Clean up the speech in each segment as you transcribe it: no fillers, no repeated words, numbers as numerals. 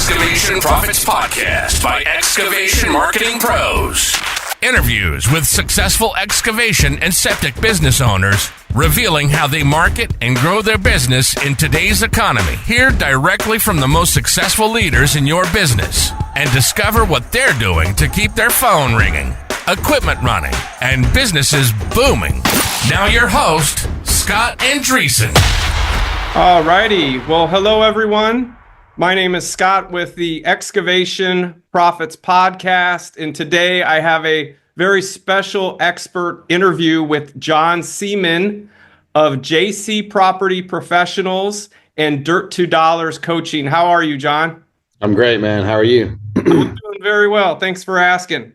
Excavation Profits Podcast by Excavation Marketing Pros. Interviews with successful excavation and septic business owners, revealing how they market and grow their business in today's economy. Hear directly from the most successful leaders in your business and discover what they're doing to keep their phone ringing, equipment running, and businesses booming. Now your host, Scott Andreessen. All righty. Well, hello, everyone. My name is Scott with the Excavation Profits Podcast, and today I have a very special expert interview with John Seaman of JC Property Professionals and Dirt to Dollars Coaching. How are you, John? I'm great, man. How are you? I'm doing very well. Thanks for asking.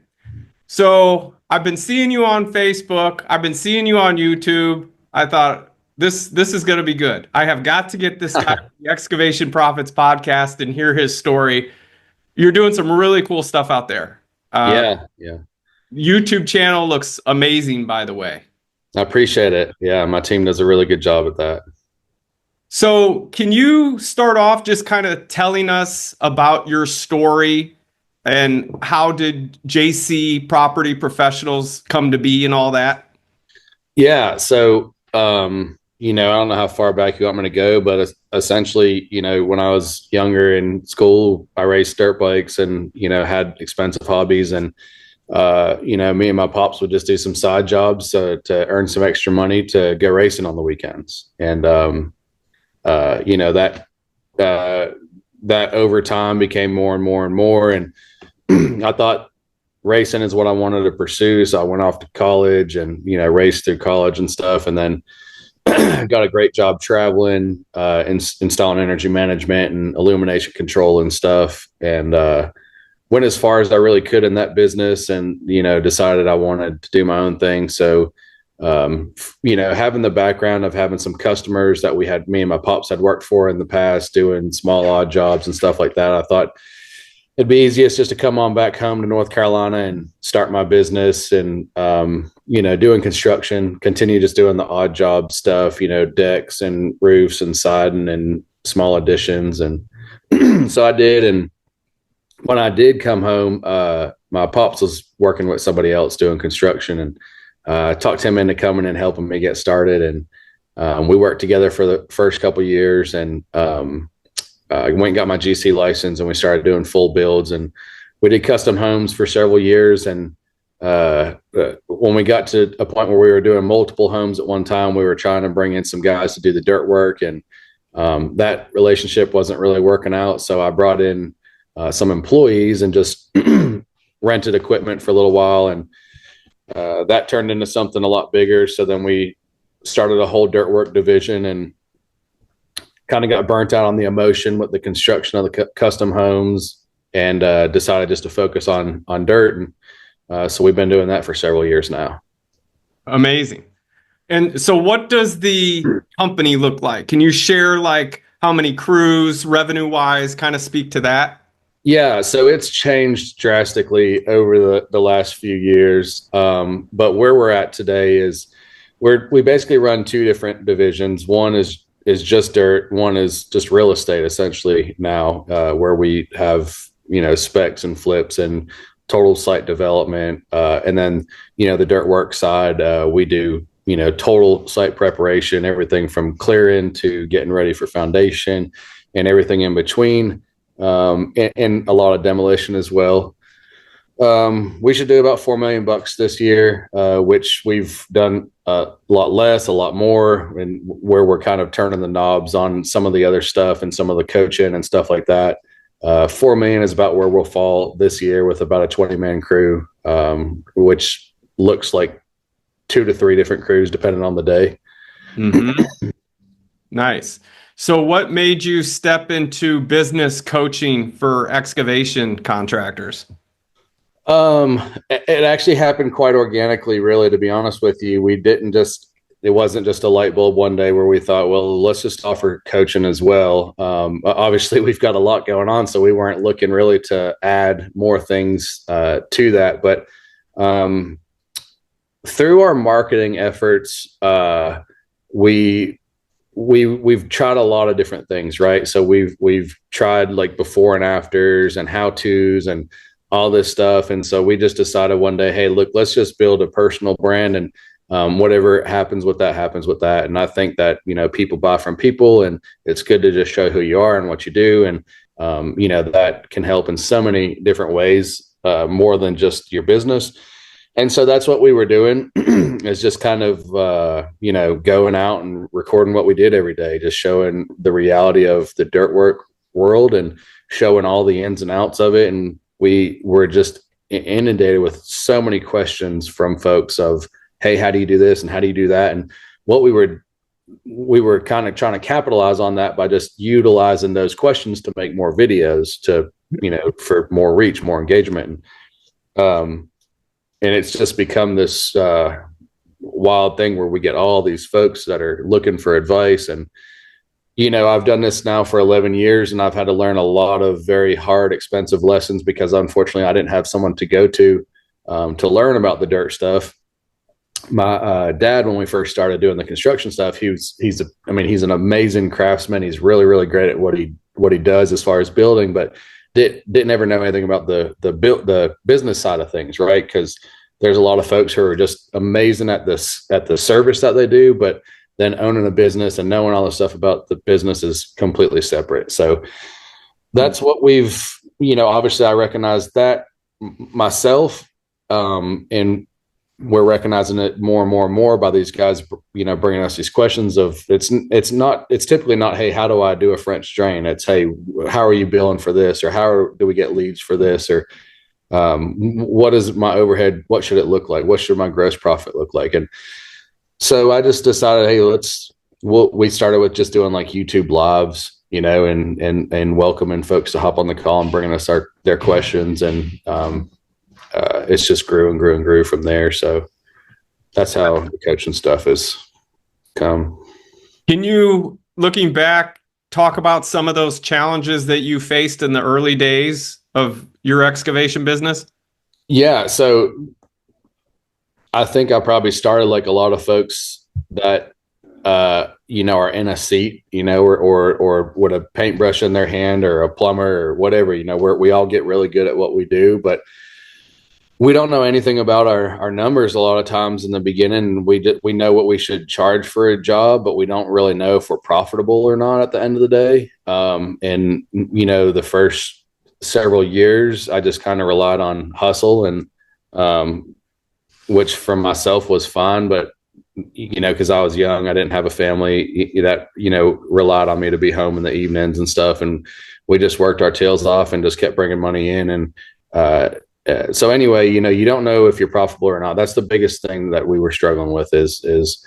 So I've been seeing you on Facebook. I've been seeing you on YouTube. I thought, This is going to be good. I have got to get this guy on the Excavation Profits Podcast and hear his story. You're doing some really cool stuff out there. Yeah. YouTube channel looks amazing, by the way. I appreciate it. Yeah, my team does a really good job at that. So can you start off just kind of telling us about your story and how did JC Property Professionals come to be and all that? Yeah. So, I don't know how far back you want me to go, but essentially, when I was younger in school, I raced dirt bikes and, had expensive hobbies. And, me and my pops would just do some side jobs to earn some extra money to go racing on the weekends. And, that over time became more and more and more. And I thought racing is what I wanted to pursue. So I went off to college and, raced through college and stuff. And then got a great job traveling, installing energy management and illumination control and stuff. And went as far as I really could in that business and, decided I wanted to do my own thing. So, having the background of having some customers that me and my pops had worked for in the past, doing small odd jobs and stuff like that, I thought it'd be easiest just to come on back home to North Carolina and start my business and, doing construction, continue just doing the odd job stuff, decks and roofs and siding and small additions. And so I did. And when I did come home, my pops was working with somebody else doing construction, and talked him into coming and helping me get started. And we worked together for the first couple of years, and I went and got my GC license, and we started doing full builds, and we did custom homes for several years. And when we got to a point where we were doing multiple homes at one time, we were trying to bring in some guys to do the dirt work, and that relationship wasn't really working out. So I brought in some employees and just rented equipment for a little while, and that turned into something a lot bigger. So then we started a whole dirt work division and kind of got burnt out on the emotion with the construction of the custom homes, and decided just to focus on dirt. And so we've been doing that for several years now. Amazing. And so what does the company look like? Can you share how many crews, revenue wise, kind of speak to that? Yeah, so it's changed drastically over the last few years. But where we're at today is we basically run two different divisions. One is just dirt. One is just real estate, essentially now, where we have, specs and flips and total site development. And then, the dirt work side, we do, total site preparation, everything from clearing to getting ready for foundation and everything in between, and a lot of demolition as well. We should do about $4 million this year, which we've done a lot less, a lot more, and where we're kind of turning the knobs on some of the other stuff and some of the coaching and stuff like that. 4 million is about where we'll fall this year with about a 20-man crew, which looks like 2 to 3 different crews depending on the day. Mm-hmm. Nice. So what made you step into business coaching for excavation contractors? It actually happened quite organically, really, to be honest with you. It wasn't just a light bulb one day where we thought, well, let's just offer coaching as well. Obviously we've got a lot going on, so we weren't looking really to add more things, to that. But, through our marketing efforts, we we've tried a lot of different things, right? So we've tried like before and afters and how to's and all this stuff. And so we just decided one day, hey, look, let's just build a personal brand, and whatever happens with that happens with that. And I think that, people buy from people, and it's good to just show who you are and what you do. And, that can help in so many different ways, more than just your business. And so that's what we were doing, is just kind of, going out and recording what we did every day, just showing the reality of the dirt work world and showing all the ins and outs of it. And we were just inundated with so many questions from folks of, hey, how do you do this? And how do you do that? And what we were kind of trying to capitalize on that by just utilizing those questions to make more videos to, for more reach, more engagement. And it's just become this wild thing where we get all these folks that are looking for advice. And, I've done this now for 11 years, and I've had to learn a lot of very hard, expensive lessons because unfortunately I didn't have someone to go to learn about the dirt stuff. My dad, when we first started doing the construction stuff, he's an amazing craftsman. He's really, really great at what he does as far as building, but didn't ever know anything about the business side of things, right? Because there's a lot of folks who are just amazing at the service that they do, but then owning a business and knowing all the stuff about the business is completely separate. So that's what we've, obviously I recognize that myself, and we're recognizing it more and more and more by these guys, bringing us these questions of it's typically not, hey, how do I do a French drain? It's, hey, how are you billing for this? Or how do we get leads for this? Or what is my overhead? What should it look like? What should my gross profit look like? And so I just decided, hey, we started with just doing like YouTube lives, and welcoming folks to hop on the call and bringing us their questions. And it's just grew and grew and grew from there. So that's how the coaching stuff has come. Can you, looking back, talk about some of those challenges that you faced in the early days of your excavation business? Yeah. So I think I probably started like a lot of folks that, are in a seat, or with a paintbrush in their hand or a plumber or whatever, we all get really good at what we do, but we don't know anything about our numbers a lot of times in the beginning. We know what we should charge for a job, but we don't really know if we're profitable or not at the end of the day. And the first several years, I just kind of relied on hustle, and which for myself was fine, but because I was young, I didn't have a family that relied on me to be home in the evenings and stuff, and we just worked our tails off and just kept bringing money in. And so anyway, you don't know if you're profitable or not. That's the biggest thing that we were struggling with is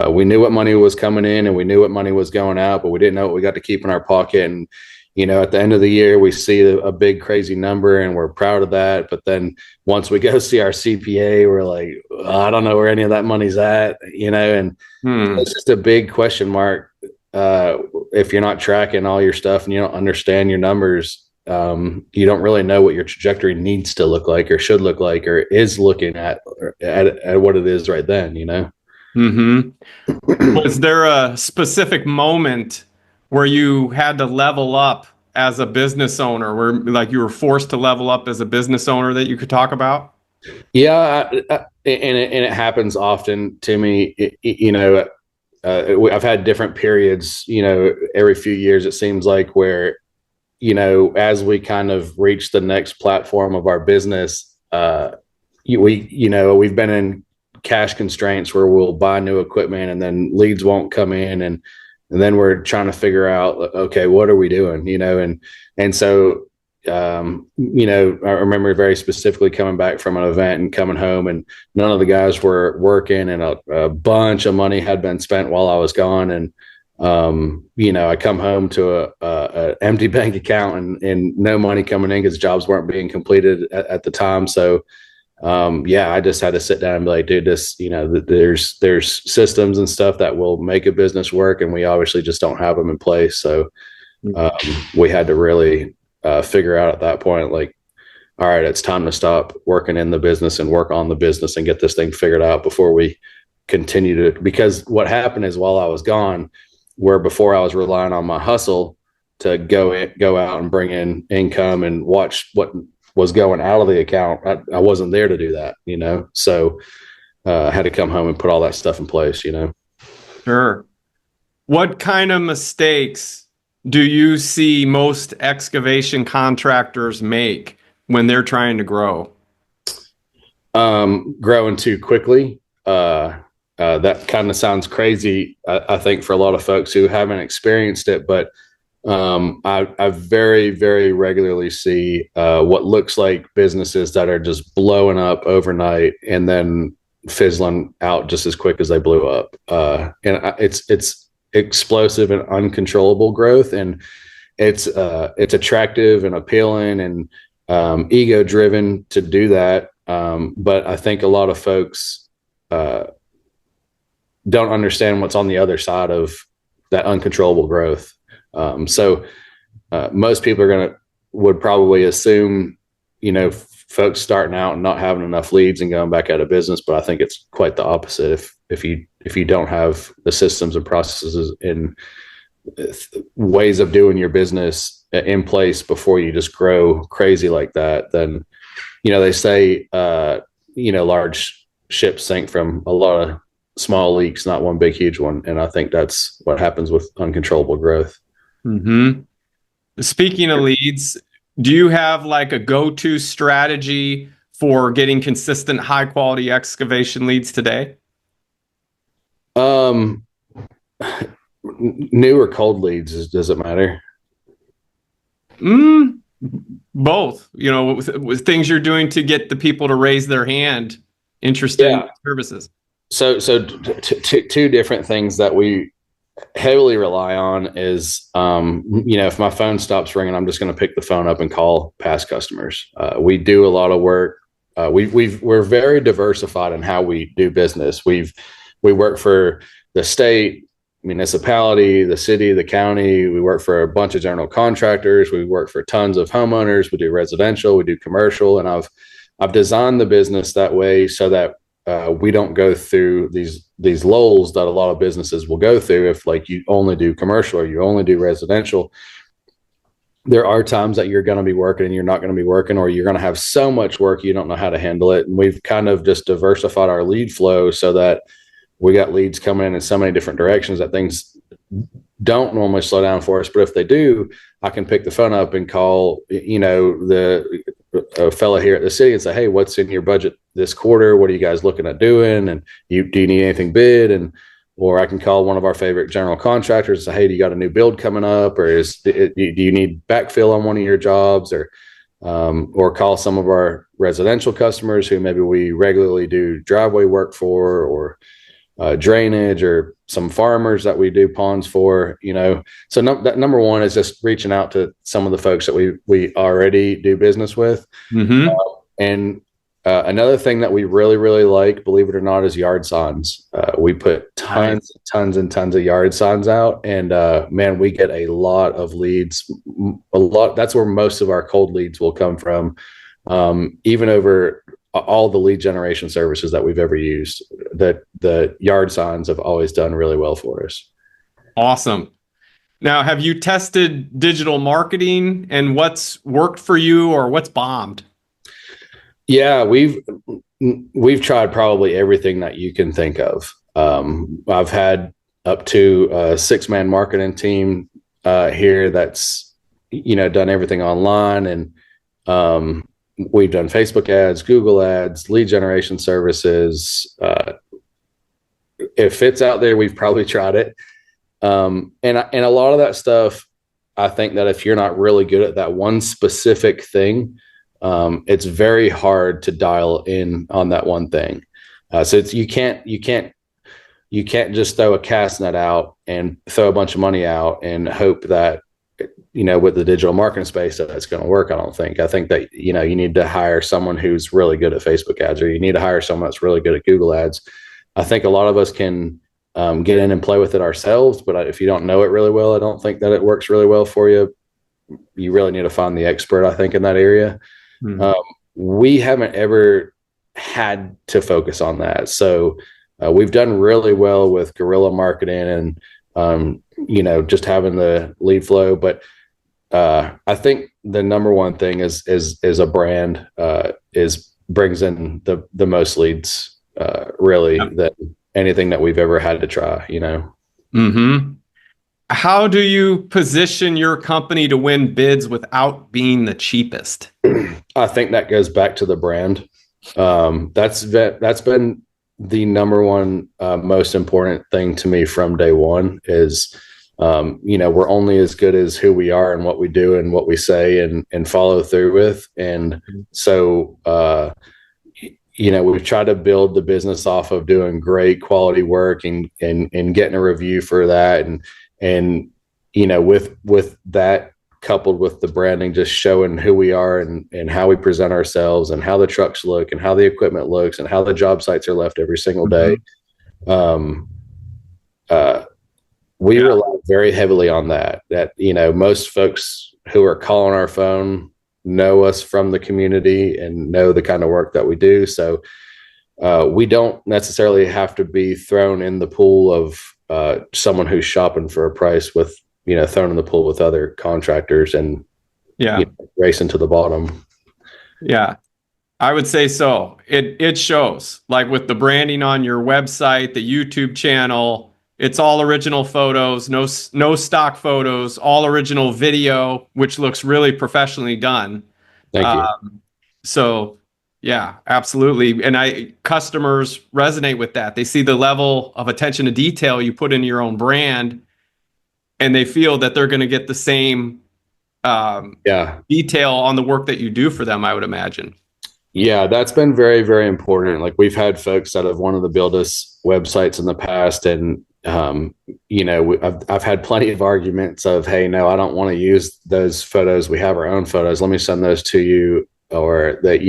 we knew what money was coming in and we knew what money was going out, but we didn't know what we got to keep in our pocket. And, at the end of the year, we see a big, crazy number and we're proud of that. But then once we go see our CPA, we're like, I don't know where any of that money's at, and it's just a big question mark. If you're not tracking all your stuff and you don't understand your numbers, you don't really know what your trajectory needs to look like or should look like or is looking at what it is right then, Was there a specific moment where you had to level up as a business owner, where like you were forced to level up as a business owner that you could talk about? Yeah. And it happens often to me, I've had different periods, every few years, it seems like, where, as we kind of reach the next platform of our business, we've been in cash constraints where we'll buy new equipment and then leads won't come in. And then we're trying to figure out, okay, what are we doing? And so, I remember very specifically coming back from an event and coming home and none of the guys were working and a bunch of money had been spent while I was gone. And, I come home to a empty bank account and no money coming in because jobs weren't being completed at the time. So, I just had to sit down and be like, dude, this, there's systems and stuff that will make a business work. And we obviously just don't have them in place. So, we had to really, figure out at that point, like, all right, it's time to stop working in the business and work on the business and get this thing figured out before we continue to, because what happened is while I was gone, where before I was relying on my hustle to go out and bring in income and watch what was going out of the account. I wasn't there to do that, so I had to come home and put all that stuff in place, Sure. What kind of mistakes do you see most excavation contractors make when they're trying to grow? Growing too quickly. That kind of sounds crazy, I think, for a lot of folks who haven't experienced it, but I very, very regularly see what looks like businesses that are just blowing up overnight and then fizzling out just as quick as they blew up. And it's explosive and uncontrollable growth, and it's attractive and appealing and ego driven to do that. But I think a lot of folks don't understand what's on the other side of that uncontrollable growth. So most people would probably assume, folks starting out and not having enough leads and going back out of business. But I think it's quite the opposite. If you don't have the systems and processes and ways of doing your business in place before you just grow crazy like that, then, they say, large ships sink from a lot of small leaks, not one big, huge one. And I think that's what happens with uncontrollable growth. Mm-hmm. Speaking of leads, do you have like a go-to strategy for getting consistent, high-quality excavation leads today? New or cold leads, does it matter? Both. With things you're doing to get the people to raise their hand interested in services. So two different things that we heavily rely on is, if my phone stops ringing, I'm just going to pick the phone up and call past customers. We do a lot of work. We're very diversified in how we do business. We work for the state, municipality, the city, the county. We work for a bunch of general contractors. We work for tons of homeowners. We do residential, we do commercial, and I've designed the business that way so that we don't go through these lulls that a lot of businesses will go through if like you only do commercial or you only do residential. There are times that you're going to be working and you're not going to be working, or you're going to have so much work you don't know how to handle it. And we've kind of just diversified our lead flow so that we got leads coming in so many different directions that things don't normally slow down for us. But if they do, I can pick the phone up and call, a fella here at the city and say, hey, what's in your budget this quarter? What are you guys looking at doing? And do you need anything bid? Or I can call one of our favorite general contractors and say, hey, do you got a new build coming up? Or do you need backfill on one of your jobs? Or call some of our residential customers who maybe we regularly do driveway work for, or drainage, or some farmers that we do ponds for, So number one is just reaching out to some of the folks that we already do business with. Mm-hmm. And another thing that we really, really like, believe it or not, is yard signs. We put tons and tons of yard signs out, and man, we get a lot of leads. That's where most of our cold leads will come from, even over all the lead generation services that we've ever used. That the yard signs have always done really well for us. Awesome. Now, have you tested digital marketing, and what's worked for you or what's bombed? Yeah, we've tried probably everything that you can think of. I've had up to a 6-man marketing team here that's done everything online, and we've done Facebook ads, Google ads, lead generation services. If it's out there, we've probably tried it. And a lot of that stuff, I think that if you're not really good at that one specific thing, it's very hard to dial in on that one thing. So you can't just throw a cast net out and throw a bunch of money out and hope that, with the digital marketing space, that's going to work. I think that, you need to hire someone who's really good at Facebook ads, or you need to hire someone that's really good at Google ads. I think a lot of us can get in and play with it ourselves, but if you don't know it really well, I don't think that it works really well for you. You really need to find the expert, I think, in that area. Mm-hmm. We haven't ever had to focus on that. So we've done really well with guerrilla marketing just having the lead flow. But I think the number one thing is a brand brings in the most leads, really, that anything that we've ever had to try, Mm-hmm. How do you position your company to win bids without being the cheapest? I think that goes back to the brand. That's been the number one most important thing to me from day one is, we're only as good as who we are and what we do and what we say and follow through with. And so, we've tried to build the business off of doing great quality work and getting a review for that. And with that coupled with the branding, just showing who we are and how we present ourselves and how the trucks look and how the equipment looks and how the job sites are left every single day. We rely very heavily on that, most folks who are calling our phone know us from the community and know the kind of work that we do. So we don't necessarily have to be thrown in the pool of someone who's shopping for a price with, thrown in the pool with other contractors and racing to the bottom. Yeah, I would say so. It shows, like with the branding on your website, the YouTube channel. It's all original photos, no stock photos, all original video, which looks really professionally done. Thank you. So yeah, absolutely. And customers resonate with that. They see the level of attention to detail you put into your own brand, and they feel that they're going to get the same detail on the work that you do for them, I would imagine. Yeah, that's been very, very important. Like we've had folks that have wanted to build us websites in the past, and I've had plenty of arguments of, hey, no, I don't want to use those photos. We have our own photos. Let me send those to you. Or that,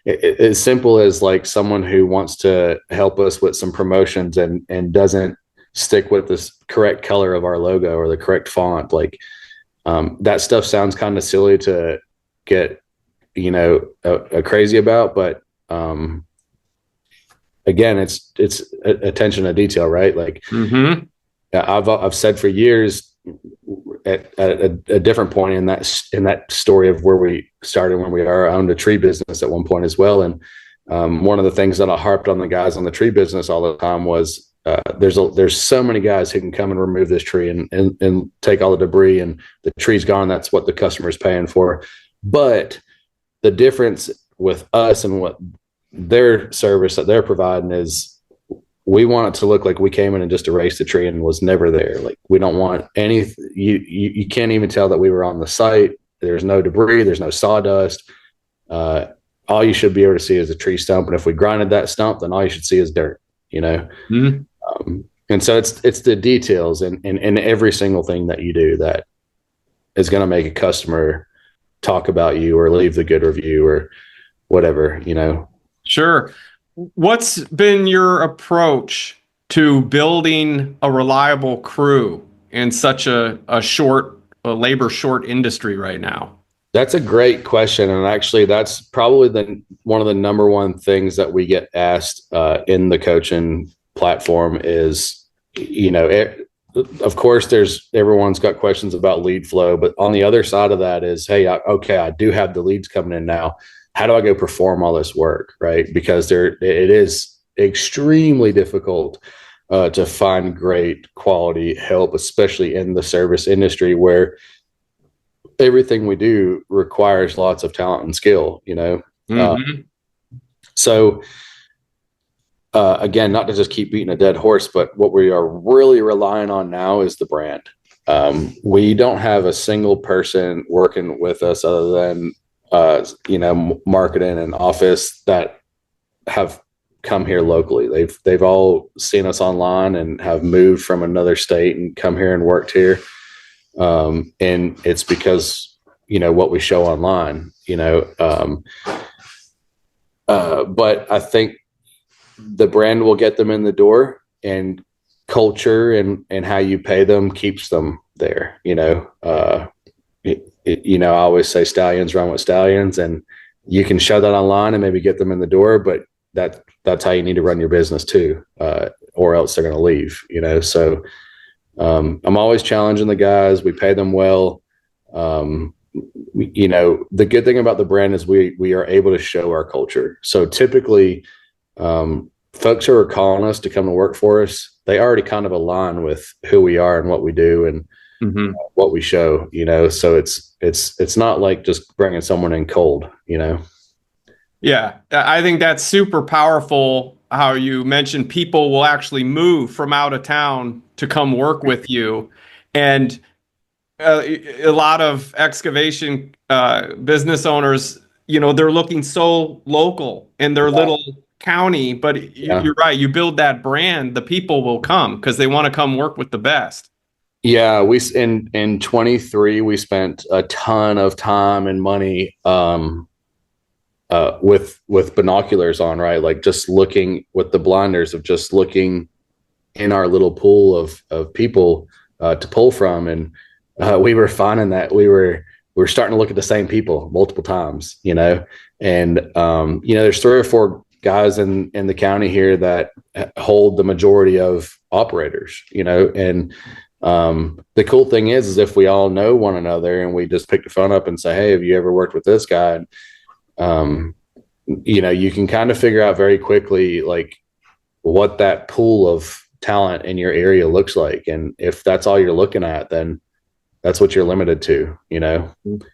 as simple as like someone who wants to help us with some promotions and doesn't stick with this correct color of our logo or the correct font. Like that stuff sounds kind of silly to get, crazy about, but again, it's attention to detail, right? Like I've said for years at a different point in that story of where we started when we owned a tree business at one point as well. And one of the things that I harped on the guys on the tree business all the time was there's so many guys who can come and remove this tree and take all the debris and the tree's gone. That's what the customer's paying for. But the difference with us and what their service that they're providing is we want it to look like we came in and just erased the tree and was never there. Like we don't want any, you can't even tell that we were on the site. There's no debris. There's no sawdust. All you should be able to see is a tree stump. And if we grinded that stump, then all you should see is dirt, and so it's the details in every single thing that you do that is going to make a customer talk about you or leave the good review or whatever, Sure. What's been your approach to building a reliable crew in such a labor short industry right now? That's a great question. And actually that's probably one of the number one things that we get asked in the coaching platform is, of course everyone's got questions about lead flow, but on the other side of that is, hey, I do have the leads coming in now. How do I go perform all this work, right? Because it is extremely difficult to find great quality help, especially in the service industry where everything we do requires lots of talent and skill, So again, not to just keep beating a dead horse, but what we are really relying on now is the brand. We don't have a single person working with us other than marketing and office that have come here locally. They've all seen us online and have moved from another state and come here and worked here. And it's because, what we show online, but I think the brand will get them in the door, and culture and how you pay them keeps them there. I always say stallions run with stallions, and you can show that online and maybe get them in the door, but that's how you need to run your business too, or else they're going to leave, So I'm always challenging the guys. We pay them well. The good thing about the brand is we are able to show our culture. So typically, folks who are calling us to come to work for us, they already kind of align with who we are and what we do and what we show, so it's not like just bringing someone in cold, Yeah, I think that's super powerful how you mentioned people will actually move from out of town to come work with you. And a lot of excavation business owners, they're looking so local in their little county, but you're right. You build that brand, the people will come because they want to come work with the best. Yeah, in 23 we spent a ton of time and money with binoculars on, right? Like just looking with the blinders of just looking in our little pool of people to pull from, and we were finding that we were starting to look at the same people multiple times, and there's 3 or 4 guys in the county here that hold the majority of operators, and the cool thing is if we all know one another and we just pick the phone up and say, hey, have you ever worked with this guy? You can kind of figure out very quickly, like what that pool of talent in your area looks like. And if that's all you're looking at, then that's what you're limited to.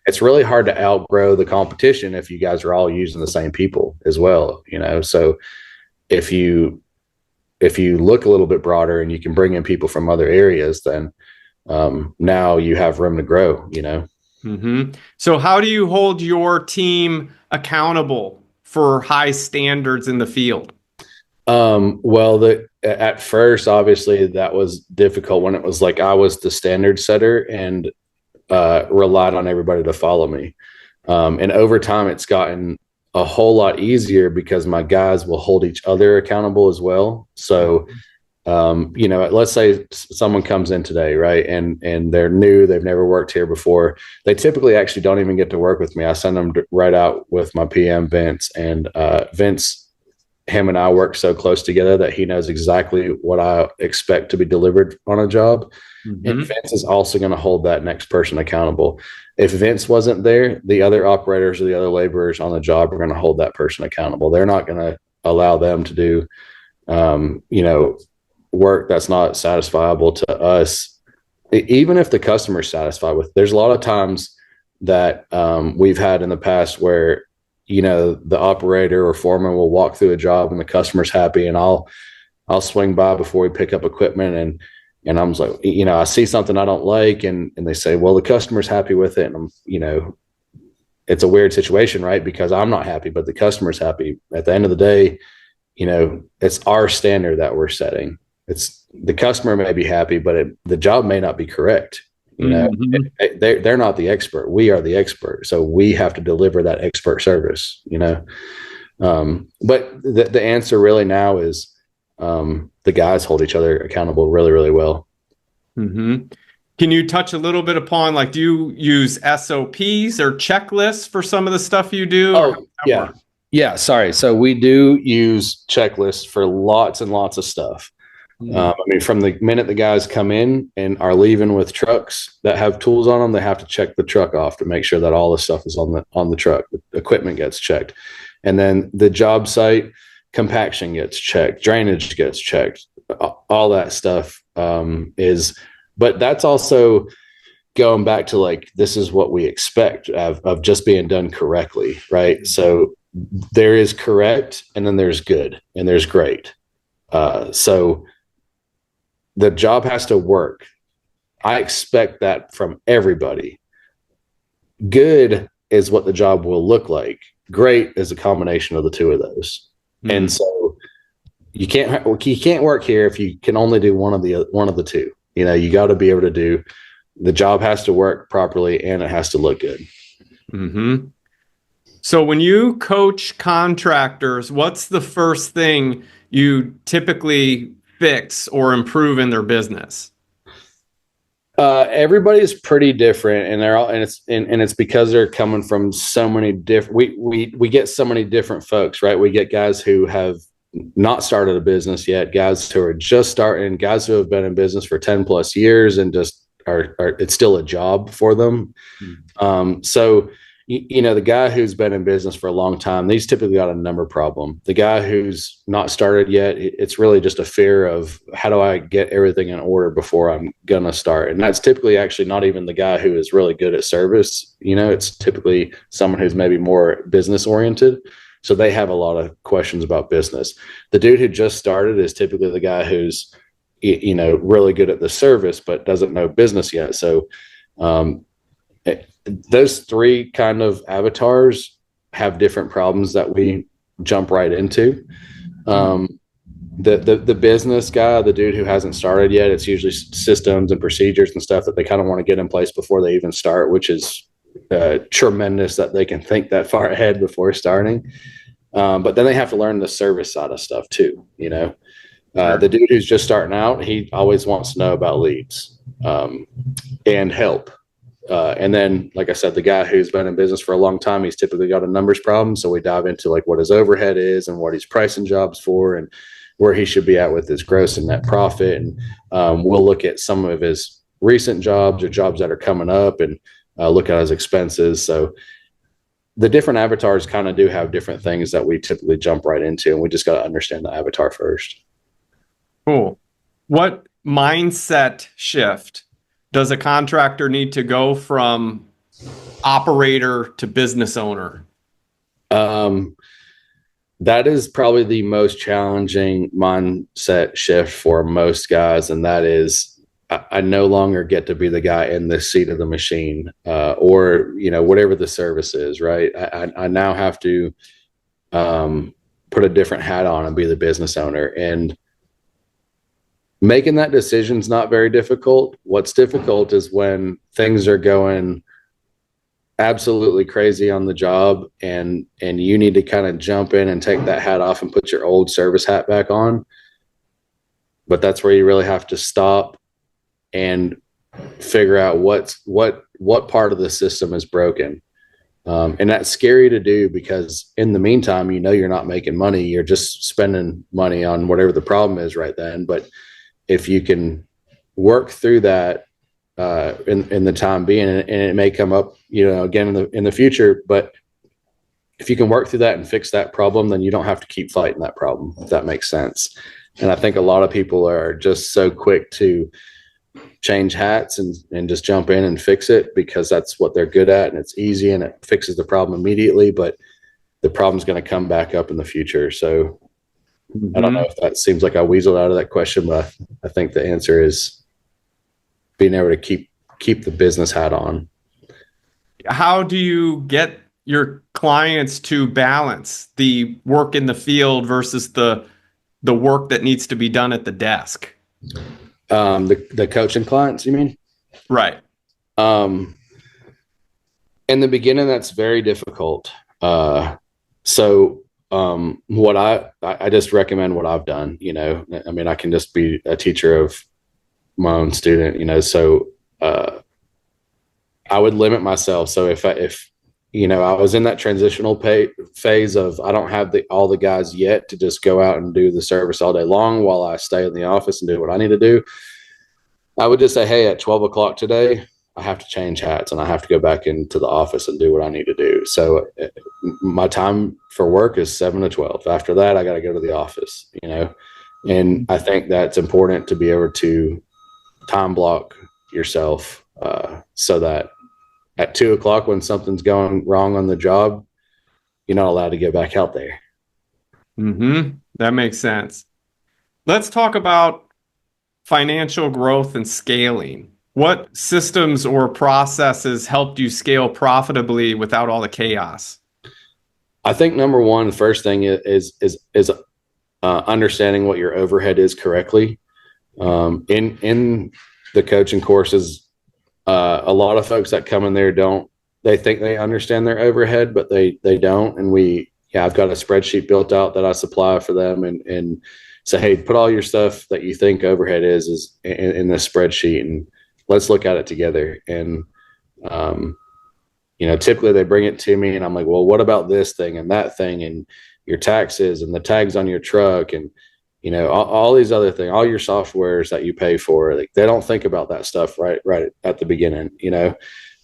It's really hard to outgrow the competition if you guys are all using the same people as well, so if you look a little bit broader and you can bring in people from other areas, then now you have room to grow, So how do you hold your team accountable for high standards in the field? At first, obviously that was difficult when it was like I was the standard setter and relied on everybody to follow me. And over time, it's gotten a whole lot easier because my guys will hold each other accountable as well. So, let's say someone comes in today, right? And they're new, they've never worked here before. They typically actually don't even get to work with me. I send them right out with my PM Vince, and Vince, him and I work so close together that he knows exactly what I expect to be delivered on a job. And Vince is also going to hold that next person accountable. If Vince wasn't there, the other operators or the other laborers on the job are going to hold that person accountable. They're not going to allow them to do, work that's not satisfiable to us, even if the customer's satisfied with. There's a lot of times that we've had in the past where the operator or foreman will walk through a job and the customer's happy, and I'll swing by before we pick up equipment, and I'm like, I see something I don't like, and they say, well, the customer's happy with it, and I'm, it's a weird situation, right? Because I'm not happy, but the customer's happy. At the end of the day, it's our standard that we're setting. It's the customer may be happy, but the job may not be correct. They're not the expert. We are the expert. So we have to deliver that expert service, but the answer really now is, the guys hold each other accountable really, really well. Can you touch a little bit upon, like, do you use SOPs or checklists for some of the stuff you do? Oh, yeah. Yeah. Sorry. So we do use checklists for lots and lots of stuff. From the minute the guys come in and are leaving with trucks that have tools on them, they have to check the truck off to make sure that all the stuff is on the truck. The equipment gets checked. And then the job site compaction gets checked, drainage gets checked, all that stuff but that's also going back to like, this is what we expect of just being done correctly, right? So there is correct, and then there's good, and there's great. So the job has to work. I expect that from everybody. Good is what the job will look like. Great is a combination of the two of those. And so you can't work here if you can only do one of the two. You got to be able to do, the job has to work properly and it has to look good. So when you coach contractors, what's the first thing you typically fix or improve in their business? Everybody's pretty different, and it's because they're coming from so many different. We get so many different folks, right? We get guys who have not started a business yet, guys who are just starting, guys who have been in business for 10 plus years and just are it's still a job for them. So, the guy who's been in business for a long time, he's typically got a number problem. The guy who's not started yet, it's really just a fear of how do I get everything in order before I'm going to start. And that's typically actually not even the guy who is really good at service. It's typically someone who's maybe more business oriented. So they have a lot of questions about business. The dude who just started is typically the guy who's, really good at the service, but doesn't know business yet. So, those three kind of avatars have different problems that we jump right into. The business guy, the dude who hasn't started yet, it's usually systems and procedures and stuff that they kind of want to get in place before they even start, which is tremendous that they can think that far ahead before starting. But then they have to learn the service side of stuff too. The dude who's just starting out, he always wants to know about leads and help. And then, like I said, the guy who's been in business for a long time, he's typically got a numbers problem. So we dive into like what his overhead is and what he's pricing jobs for and where he should be at with his gross and net profit. And we'll look at some of his recent jobs or jobs that are coming up and look at his expenses. So the different avatars kind of do have different things that we typically jump right into. And we just got to understand the avatar first. Cool. What mindset shift does a contractor need to go from operator to business owner? That is probably the most challenging mindset shift for most guys. And that is, I no longer get to be the guy in the seat of the machine, or, whatever the service is, right? I now have to put a different hat on and be the business owner. And making that decision is not very difficult. What's difficult is when things are going absolutely crazy on the job and you need to kind of jump in and take that hat off and put your old service hat back on. But that's where you really have to stop and figure out what part of the system is broken. And that's scary to do because in the meantime, you're not making money. You're just spending money on whatever the problem is right then. But if you can work through that in the time being, and it may come up, again in the future, but if you can work through that and fix that problem, then you don't have to keep fighting that problem, if that makes sense. And I think a lot of people are just so quick to change hats and just jump in and fix it because that's what they're good at and it's easy and it fixes the problem immediately, but the problem's going to come back up in the future. So I don't know if that seems like I weaseled out of that question, but I think the answer is being able to keep the business hat on. How do you get your clients to balance the work in the field versus the work that needs to be done at the desk? The coaching clients, you mean? Right. In the beginning, that's very difficult. What I just recommend what I've done, I can just be a teacher of my own student, so I would limit myself. So if I was in that transitional phase of, I don't have all the guys yet to just go out and do the service all day long while I stay in the office and do what I need to do, I would just say, hey, at 12 o'clock today, I have to change hats and I have to go back into the office and do what I need to do. So my time for work is 7 to 12. After that, I got to go to the office, and I think that's important to be able to time block yourself so that at 2 o'clock, when something's going wrong on the job, you're not allowed to get back out there. That makes sense. Let's talk about financial growth and scaling. What systems or processes helped you scale profitably without all the chaos? I think number one, the first thing is understanding what your overhead is correctly. In the coaching courses, a lot of folks that come in there they think they understand their overhead, but they don't. And I've got a spreadsheet built out that I supply for them and say, hey, put all your stuff that you think overhead is in this spreadsheet and let's look at it together. And, typically they bring it to me and I'm like, well, what about this thing and that thing? And, your taxes and the tags on your truck and, all these other things, all your softwares that you pay for, like, they don't think about that stuff right at the beginning,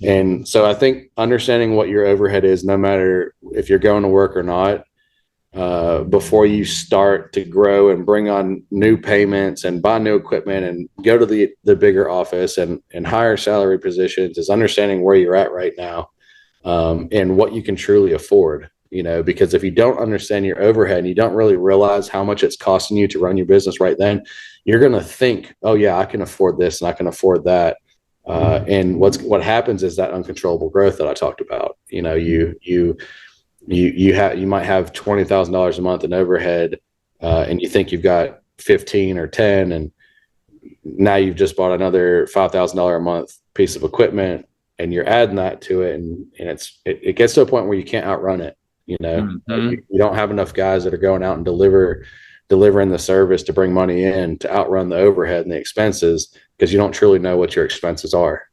And so I think understanding what your overhead is, no matter if you're going to work or not, before you start to grow and bring on new payments and buy new equipment and go to the bigger office and higher salary positions, is understanding where you're at right now, and what you can truly afford, because if you don't understand your overhead and you don't really realize how much it's costing you to run your business right then, you're going to think, oh yeah, I can afford this and I can afford that. And what happens is that uncontrollable growth that I talked about. You might have $20,000 a month in overhead, and you think you've got 15 or 10, and now you've just bought another $5,000 a month piece of equipment, and you're adding that to it, and it gets to a point where you can't outrun it. Mm-hmm. You don't have enough guys that are going out and delivering the service to bring money in to outrun the overhead and the expenses, because you don't truly know what your expenses are.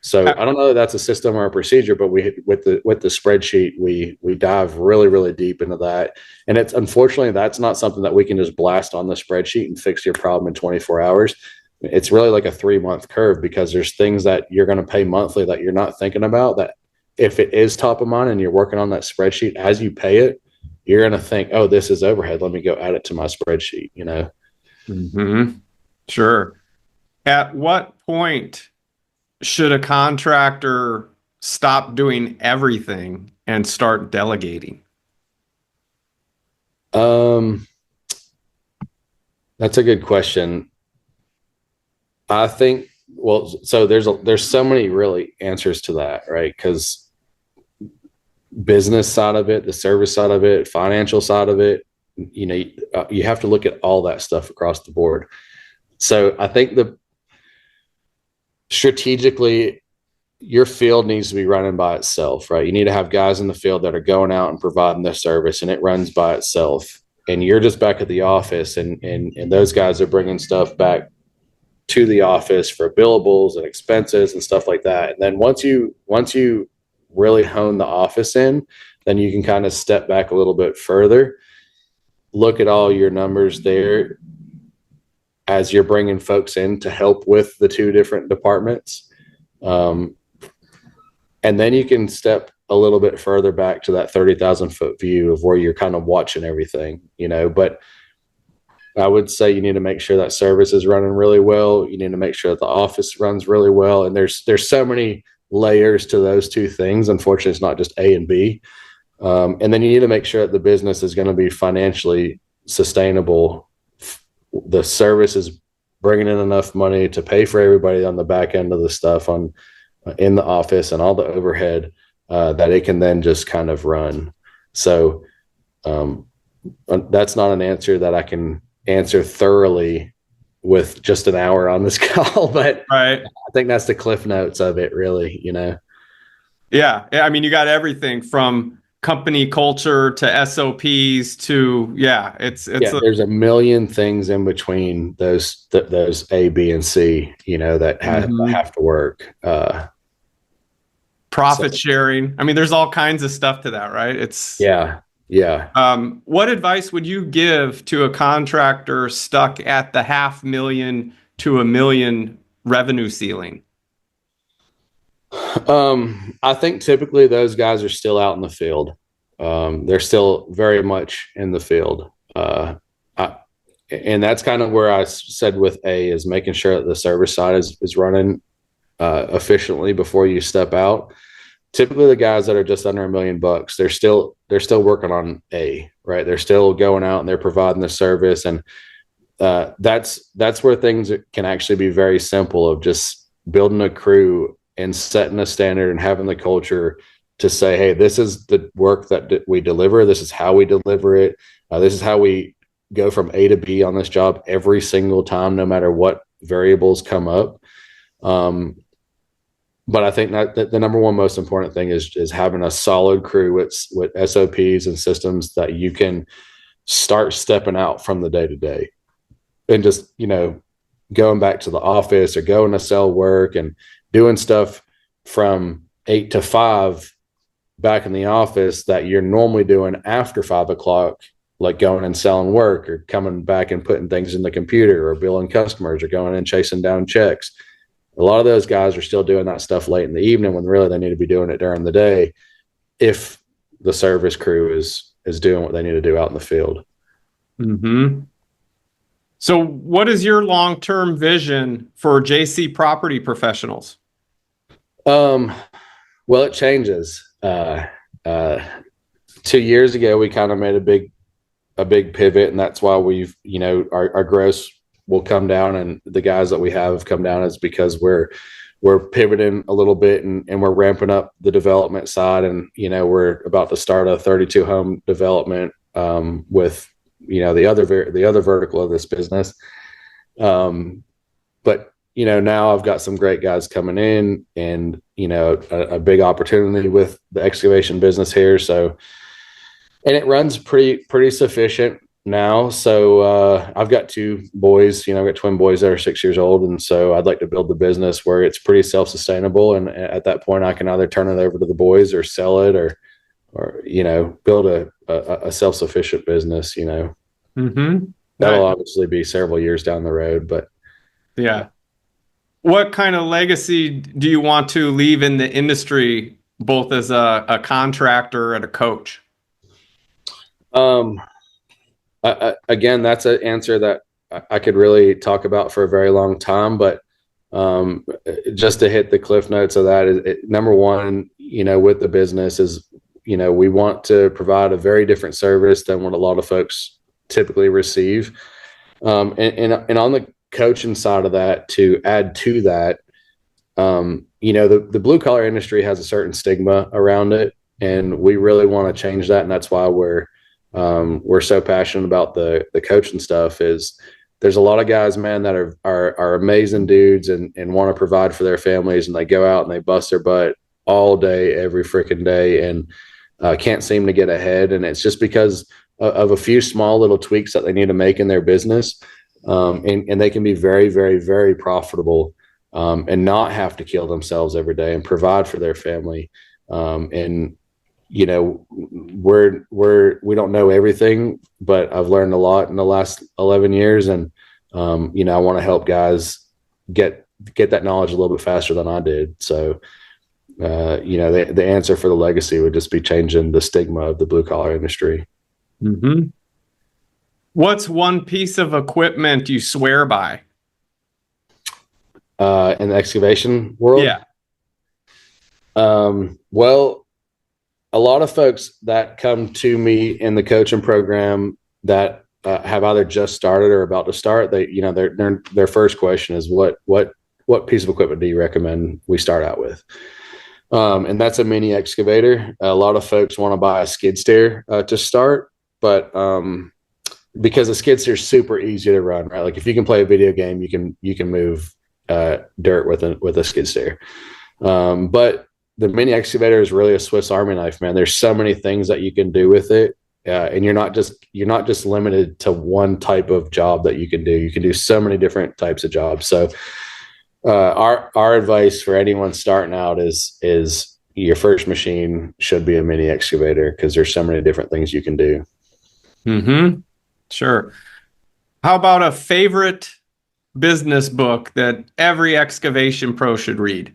So I don't know that that's a system or a procedure, but with the spreadsheet, we dive really, really deep into that. And it's, unfortunately, that's not something that we can just blast on the spreadsheet and fix your problem in 24 hours. It's really like a 3-month curve, because there's things that you're going to pay monthly that you're not thinking about, that if it is top of mind and you're working on that spreadsheet, as you pay it, you're going to think, oh, this is overhead. Let me go add it to my spreadsheet, Mm-hmm. Sure. At what point should a contractor stop doing everything and start delegating? That's a good question. I think, so there's so many really answers to that, right? Because business side of it, the service side of it, financial side of it, you have to look at all that stuff across the board. So I think strategically, your field needs to be running by itself, right? You need to have guys in the field that are going out and providing the service, and it runs by itself. And you're just back at the office, and those guys are bringing stuff back to the office for billables and expenses and stuff like that. And then once you really hone the office in, then you can kind of step back a little bit further, look at all your numbers there as you're bringing folks in to help with the two different departments. And then you can step a little bit further back to that 30,000 foot view of where you're kind of watching everything, but I would say you need to make sure that service is running really well. You need to make sure that the office runs really well. And there's so many layers to those two things. Unfortunately, it's not just A and B. And then you need to make sure that the business is going to be financially sustainable. The service is bringing in enough money to pay for everybody on the back end of the stuff in the office and all the overhead, that it can then just kind of run. So that's not an answer that I can answer thoroughly with just an hour on this call, but right. I think that's the cliff notes of it, really, Yeah. I mean, you got everything from company culture to SOPs to, there's a million things in between those A, B, and C, that have to work. Profit sharing. I mean, there's all kinds of stuff to that, right? Yeah. What advice would you give to a contractor stuck at the $500,000 to $1 million revenue ceiling? I think typically those guys are still out in the field. They're still very much in the field. And that's kind of where I said with A, is making sure that the service side is running efficiently before you step out. Typically the guys that are just under $1 million, they're still working on A, right? They're still going out and they're providing the service. And that's where things can actually be very simple, of just building a crew and setting a standard and having the culture to say, hey, this is the work that we deliver. This is how we deliver it. This is how we go from A to B on this job every single time, no matter what variables come up. But I think that the number one most important thing is having a solid crew with SOPs and systems that you can start stepping out from the day to day, and just, going back to the office or going to sell work and doing stuff from 8 to 5 back in the office that you're normally doing after 5 o'clock, like going and selling work or coming back and putting things in the computer or billing customers or going and chasing down checks. A lot of those guys are still doing that stuff late in the evening when really they need to be doing it during the day if the service crew is doing what they need to do out in the field. Mm-hmm. So what is your long-term vision for JC Property Professionals? Well, it changes. 2 years ago, we kind of made a big pivot, and that's why we've, our gross will come down, and the guys that we have come down is because we're pivoting a little bit and we're ramping up the development side, and we're about to start a 32 home development with the other vertical of this business. But now I've got some great guys coming in, and a big opportunity with the excavation business here. So, and it runs pretty sufficient now. So I've got 2 boys. I've got twin boys that are 6 years old, and so I'd like to build the business where it's pretty self-sustainable. And at that point, I can either turn it over to the boys or sell it, or build a self-sufficient business. Mm-hmm. That'll obviously be several years down the road, but yeah. What kind of legacy do you want to leave in the industry, both as a contractor and a coach? Again, that's an answer that I could really talk about for a very long time, but just to hit the cliff notes of that, number one, with the business is, we want to provide a very different service than what a lot of folks typically receive. And on the coaching side of that, to add to that, the blue collar industry has a certain stigma around it, and we really want to change that. And that's why we're so passionate about the coaching stuff. Is there's a lot of guys, man, that are amazing dudes and want to provide for their families, and they go out and they bust their butt all day, every freaking day, and can't seem to get ahead. And it's just because of a few small little tweaks that they need to make in their business. And they can be very, very, very profitable, and not have to kill themselves every day and provide for their family. And we don't know everything, but I've learned a lot in the last 11 years. And, I want to help guys get that knowledge a little bit faster than I did. So, the answer for the legacy would just be changing the stigma of the blue collar industry. Mm-hmm. What's one piece of equipment you swear by? In the excavation world? Yeah. Well, a lot of folks that come to me in the coaching program that have either just started or about to start, their first question is what piece of equipment do you recommend we start out with? And that's a mini excavator. A lot of folks want to buy a skid steer to start, but because a skid steer is super easy to run, right? Like if you can play a video game, you can move dirt with a skid steer. But the mini excavator is really a Swiss Army knife, man. There's so many things that you can do with it, and you're not just limited to one type of job that you can do. You can do so many different types of jobs. So our advice for anyone starting out is your first machine should be a mini excavator, because there's so many different things you can do. Mm-hmm. Sure. How about a favorite business book that every excavation pro should read?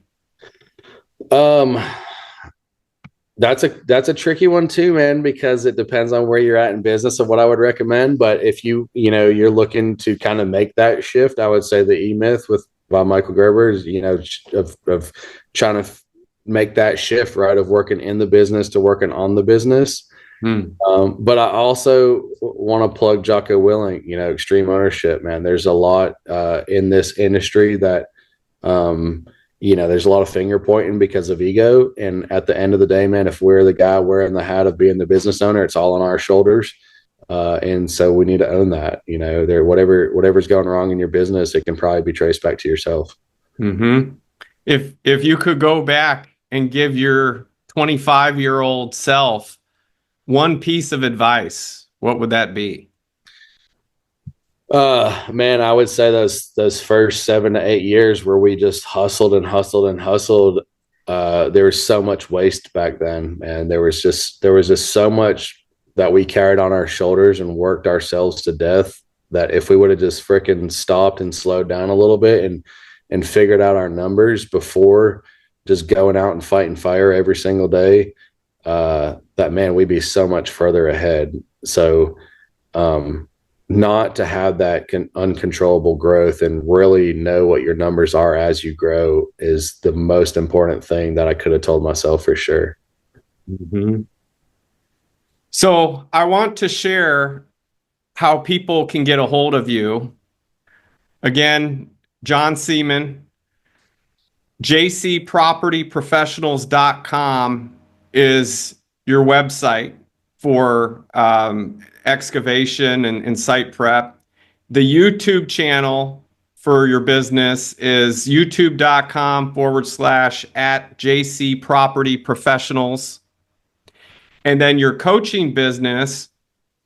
That's a tricky one too, man, because it depends on where you're at in business of what I would recommend. But if you're looking to kind of make that shift, I would say the E-Myth by Michael Gerber is, of trying to make that shift, right, of working in the business to working on the business. But I also want to plug Jocko Willink, extreme ownership, man. There's a lot in this industry that, there's a lot of finger pointing because of ego. And at the end of the day, man, if we're the guy wearing the hat of being the business owner, it's all on our shoulders. And so we need to own that. Whatever's going wrong in your business, it can probably be traced back to yourself. Mm-hmm. If you could go back and give your 25-year-old self one piece of advice, what would that be? Man, I would say those first 7 to 8 years where we just hustled and hustled and hustled. there was so much waste back then, and there was just so much that we carried on our shoulders and worked ourselves to death, that if we would have just freaking stopped and slowed down a little bit and figured out our numbers before just going out and fighting fire every single day, that, man, we'd be so much further ahead. So not to have that uncontrollable growth and really know what your numbers are as you grow is the most important thing that I could have told myself for sure. Mm-hmm. So I want to share how people can get a hold of you. Again, John Seaman, jcpropertyprofessionals.com is your website for excavation and site prep. The YouTube channel for your business is youtube.com/@jcpropertyprofessionals. And then your coaching business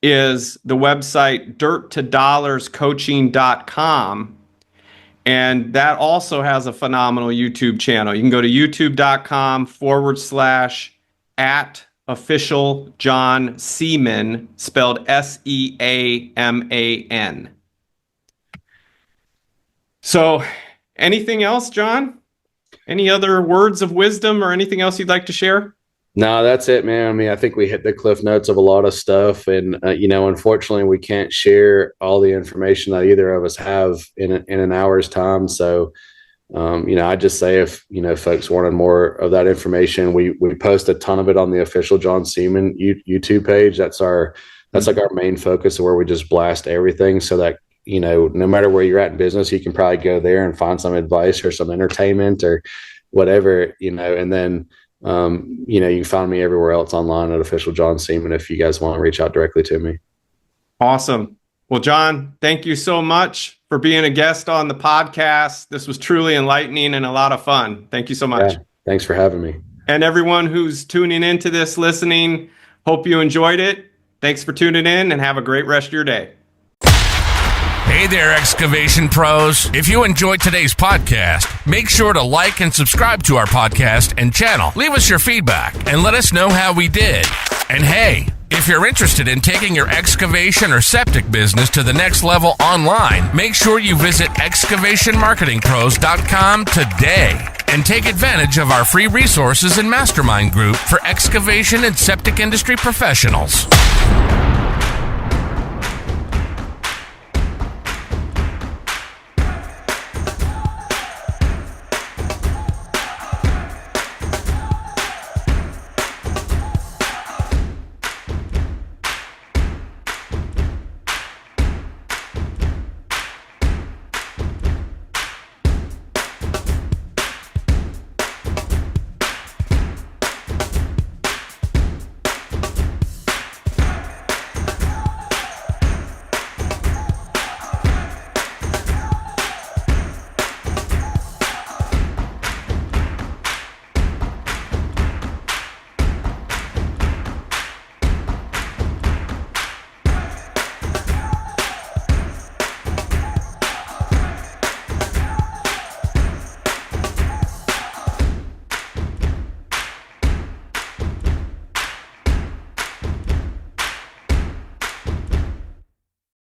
is the website dirttodollarscoaching.com. And that also has a phenomenal YouTube channel. You can go to youtube.com/@official John Seaman, spelled SEAMAN. So anything else, John? Any other words of wisdom or anything else you'd like to share? No, that's it, man. I mean, I think we hit the cliff notes of a lot of stuff, and unfortunately, we can't share all the information that either of us have in an hour's time. So, I just say if folks wanted more of that information, we post a ton of it on the official John Seaman YouTube page. That's like our main focus, where we just blast everything, so that no matter where you're at in business, you can probably go there and find some advice or some entertainment or whatever, and then. You can find me everywhere else online at official John Seaman if you guys want to reach out directly to me. Awesome. Well, John, thank you so much for being a guest on the podcast. This was truly enlightening and a lot of fun. Thank you so much. Yeah, thanks for having me. And everyone who's tuning into this, listening, hope you enjoyed it. Thanks for tuning in and have a great rest of your day. Hey there, excavation pros. If you enjoyed today's podcast, make sure to like and subscribe to our podcast and channel. Leave us your feedback and let us know how we did. And hey, if you're interested in taking your excavation or septic business to the next level online, make sure you visit excavationmarketingpros.com today and take advantage of our free resources and mastermind group for excavation and septic industry professionals.